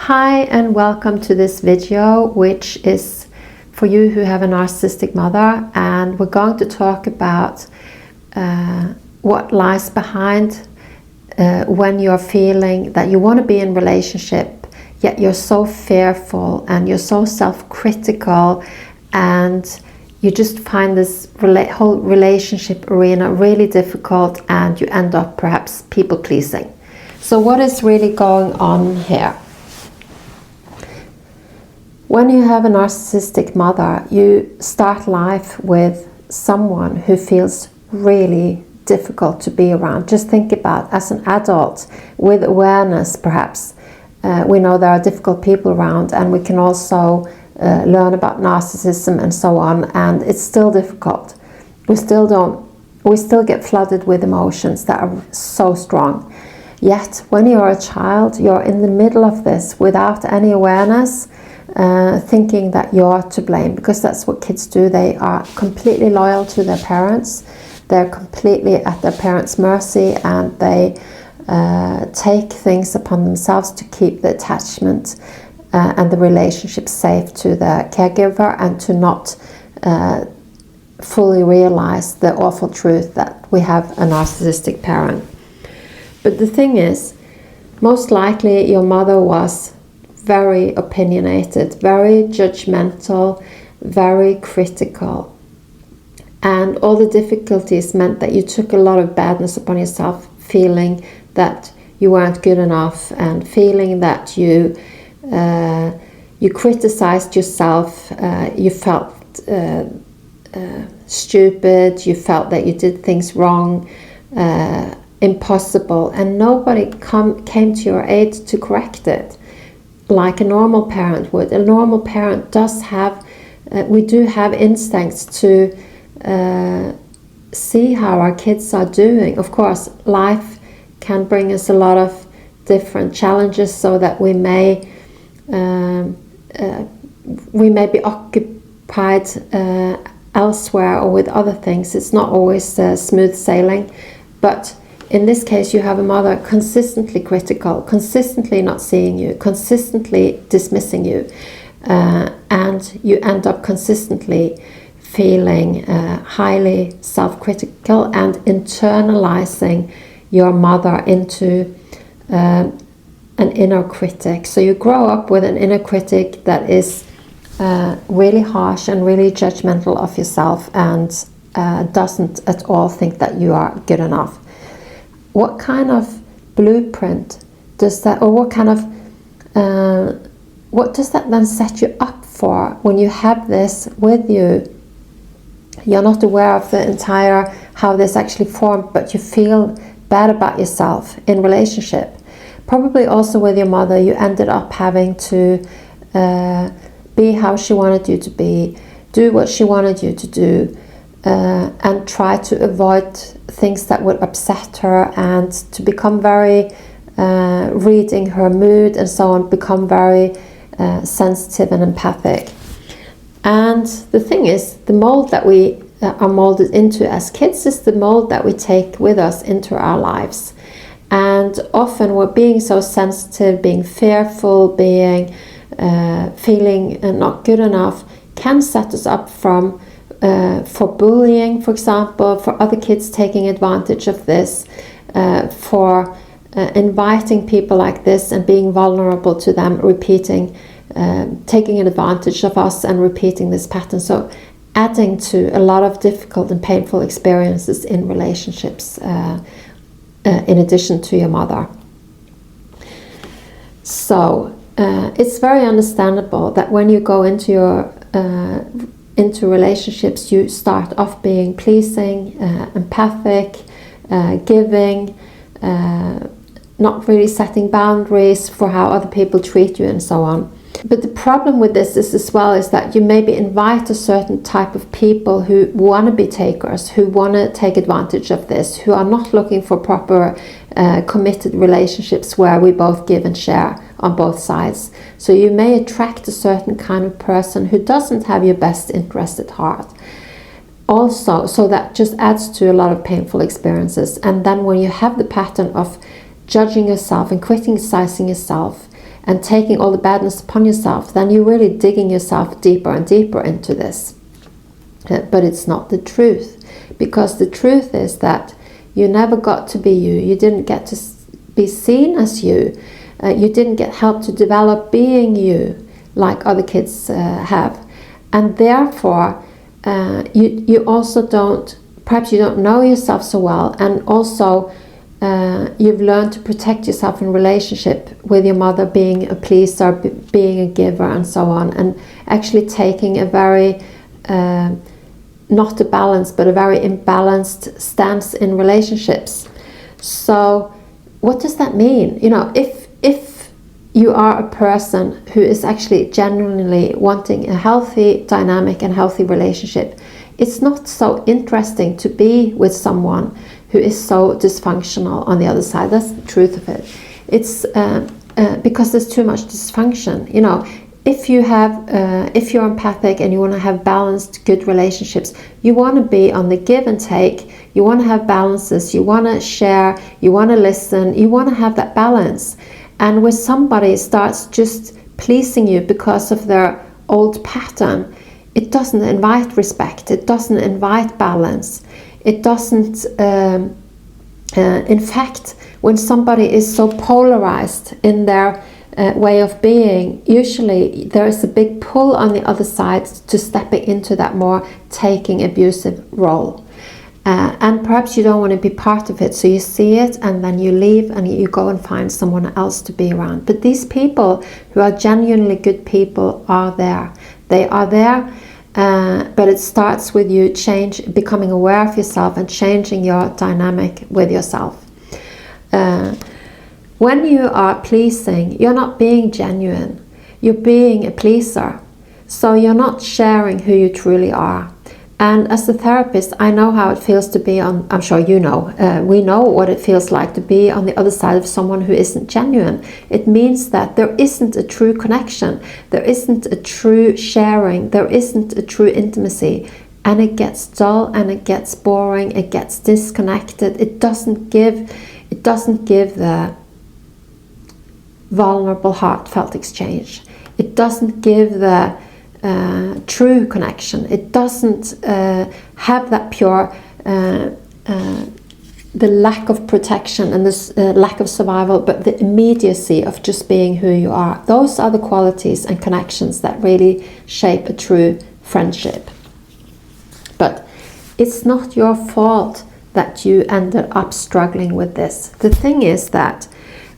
Hi and welcome to this video, which is for you who have a narcissistic mother, and we're going to talk about what lies behind when you're feeling that you want to be in relationship, yet you're so fearful and you're so self-critical, and you just find this whole relationship arena really difficult, and you end up perhaps people-pleasing. So what is really going on here? When you have a narcissistic mother, you start life with someone who feels really difficult to be around. Just think about, as an adult with awareness, perhaps, we know there are difficult people around, and we can also learn about narcissism and so on, and it's still difficult. We still get flooded with emotions that are so strong. Yet, when you're a child, you're in the middle of this without any awareness, thinking that you're to blame, because that's what kids do. They are completely loyal to their parents. They're completely at their parents' mercy, and they take things upon themselves to keep the attachment and the relationship safe to the caregiver, and to not fully realize the awful truth that we have a narcissistic parent. But the thing is, most likely your mother was very opinionated, very judgmental, very critical. And all the difficulties meant that you took a lot of badness upon yourself, feeling that you weren't good enough, and feeling that you criticized yourself, you felt stupid, you felt that you did things wrong, impossible, and nobody came to your aid to correct it like a normal parent would. A normal parent does have, we do have instincts to see how our kids are doing. Of course, life can bring us a lot of different challenges, so that we may be occupied elsewhere or with other things. It's not always smooth sailing, but in this case, you have a mother consistently critical, consistently not seeing you, consistently dismissing you, and you end up consistently feeling highly self-critical and internalizing your mother into an inner critic. So you grow up with an inner critic that is really harsh and really judgmental of yourself, and doesn't at all think that you are good enough. What kind of blueprint does that, or what does that then set you up for when you have this with you? You're not aware of the entire, how this actually formed, but you feel bad about yourself in relationship. Probably also with your mother, you ended up having to be how she wanted you to be, do what she wanted you to do, and try to avoid things that would upset her, and to become very reading her mood and so on, become very sensitive and empathic. And the thing is, the mold that we are molded into as kids is the mold that we take with us into our lives. And often we're being so sensitive, being fearful, being feeling not good enough, can set us up for bullying, for example, for other kids taking advantage of this, for inviting people like this and being vulnerable to them, repeating, taking advantage of us and repeating this pattern. So adding to a lot of difficult and painful experiences in relationships, in addition to your mother. So it's very understandable that when you go into relationships, you start off being pleasing, empathic, giving, not really setting boundaries for how other people treat you and so on. But the problem with this is as well is that you maybe invite a certain type of people who want to be takers, who want to take advantage of this, who are not looking for proper committed relationships where we both give and share on both sides. So you may attract a certain kind of person who doesn't have your best interest at heart. Also, so that just adds to a lot of painful experiences. And then when you have the pattern of judging yourself and criticizing yourself, and taking all the badness upon yourself, then you're really digging yourself deeper and deeper into this. But it's not the truth, because the truth is that you never got to be you. You didn't get to be seen as you. You didn't get help to develop being you like other kids have. And therefore, you also don't, perhaps you don't know yourself so well, and also you've learned to protect yourself in relationship with your mother, being a pleaser, being a giver, and so on, and actually taking a very, not a balanced, but a very imbalanced stance in relationships. So what does that mean? You know, if you are a person who is actually genuinely wanting a healthy dynamic and healthy relationship, it's not so interesting to be with someone who is so dysfunctional on the other side. That's the truth of it. It's because there's too much dysfunction. You know, if you're empathic and you want to have balanced, good relationships, you want to be on the give and take. You want to have balances. You want to share. You want to listen. You want to have that balance. And when somebody starts just pleasing you because of their old pattern, it doesn't invite respect. It doesn't invite balance. It doesn't, in fact, when somebody is so polarized in their way of being, usually there is a big pull on the other side to stepping into that more taking abusive role. And perhaps you don't want to be part of it, so you see it and then you leave and you go and find someone else to be around. But these people who are genuinely good people are there. They are there, but it starts with you becoming aware of yourself and changing your dynamic with yourself. When you are pleasing, you're not being genuine. You're being a pleaser. So you're not sharing who you truly are. And as a therapist, I know how it feels to be on, I'm sure you know, we know what it feels like to be on the other side of someone who isn't genuine. It means that there isn't a true connection, there isn't a true sharing, there isn't a true intimacy, and it gets dull and it gets boring, it gets disconnected. It doesn't give the vulnerable, heartfelt exchange. It doesn't give the true connection. It doesn't have that pure, the lack of protection and this lack of survival, but the immediacy of just being who you are. Those are the qualities and connections that really shape a true friendship. But it's not your fault that you ended up struggling with this. The thing is that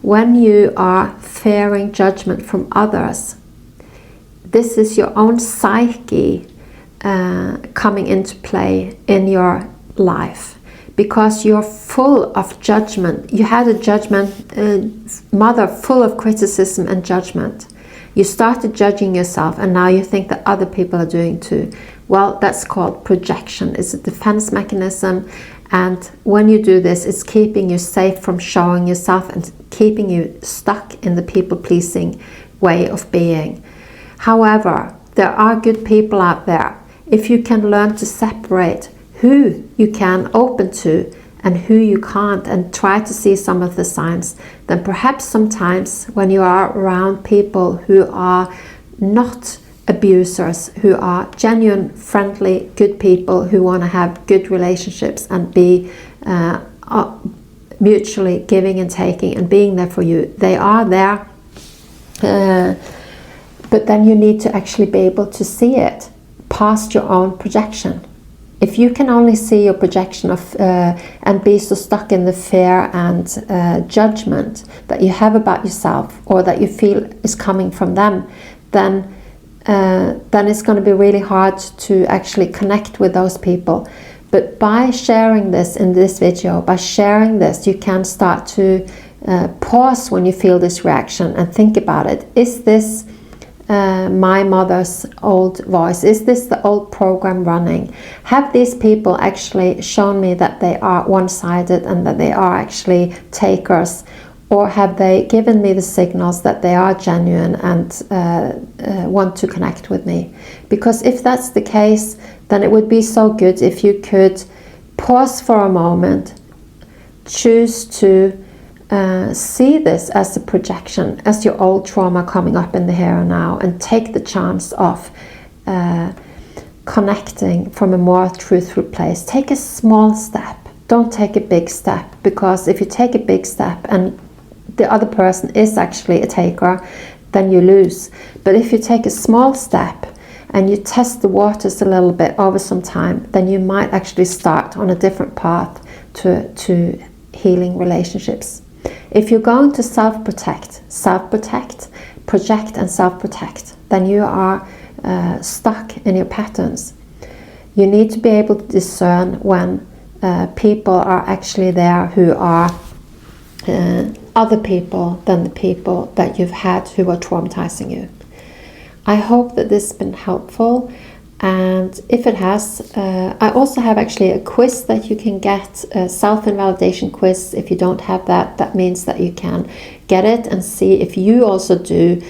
when you are fearing judgment from others, this is your own psyche coming into play in your life, because you're full of judgment. You had a mother full of criticism and judgment. You started judging yourself, and now you think that other people are doing too. Well, that's called projection. It's a defense mechanism, and when you do this, it's keeping you safe from showing yourself and keeping you stuck in the people-pleasing way of being. However, there are good people out there. If you can learn to separate who you can open to and who you can't, and try to see some of the signs, then perhaps sometimes when you are around people who are not abusers, who are genuine, friendly, good people who want to have good relationships and be mutually giving and taking and being there for you, they are there. But then you need to actually be able to see it past your own projection. If you can only see your projection of and be so stuck in the fear and judgment that you have about yourself, or that you feel is coming from them, then it's going to be really hard to actually connect with those people. But by sharing this in this video, by sharing this, you can start to pause when you feel this reaction and think about it. Is this my mother's old voice? Is this the old program running? Have these people actually shown me that they are one-sided and that they are actually takers? Or have they given me the signals that they are genuine and want to connect with me? Because if that's the case, then it would be so good if you could pause for a moment, choose to see this as a projection, as your old trauma coming up in the here and now, and take the chance of connecting from a more truthful place. Take a small step. Don't take a big step, because if you take a big step and the other person is actually a taker, then you lose. But if you take a small step and you test the waters a little bit over some time, then you might actually start on a different path to healing relationships. If you're going to self-protect, project and self-protect, then you are stuck in your patterns. You need to be able to discern when people are actually there who are other people than the people that you've had who are traumatizing you. I hope that this has been helpful, and if it has, I also have actually a quiz that you can get, a self-invalidation quiz. If you don't have that, that means that you can get it and see if you also do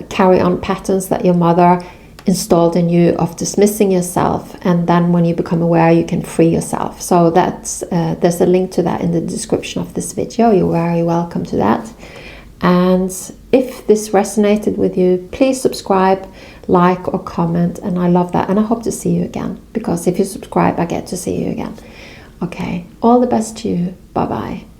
carry on patterns that your mother installed in you of dismissing yourself, and then when you become aware, you can free yourself. So that's there's a link to that in the description of this video. You're very welcome to that. And if this resonated with you, please subscribe, like or comment, and I love that, and I hope to see you again, because if you subscribe I get to see you again. Okay, all the best to you. Bye bye.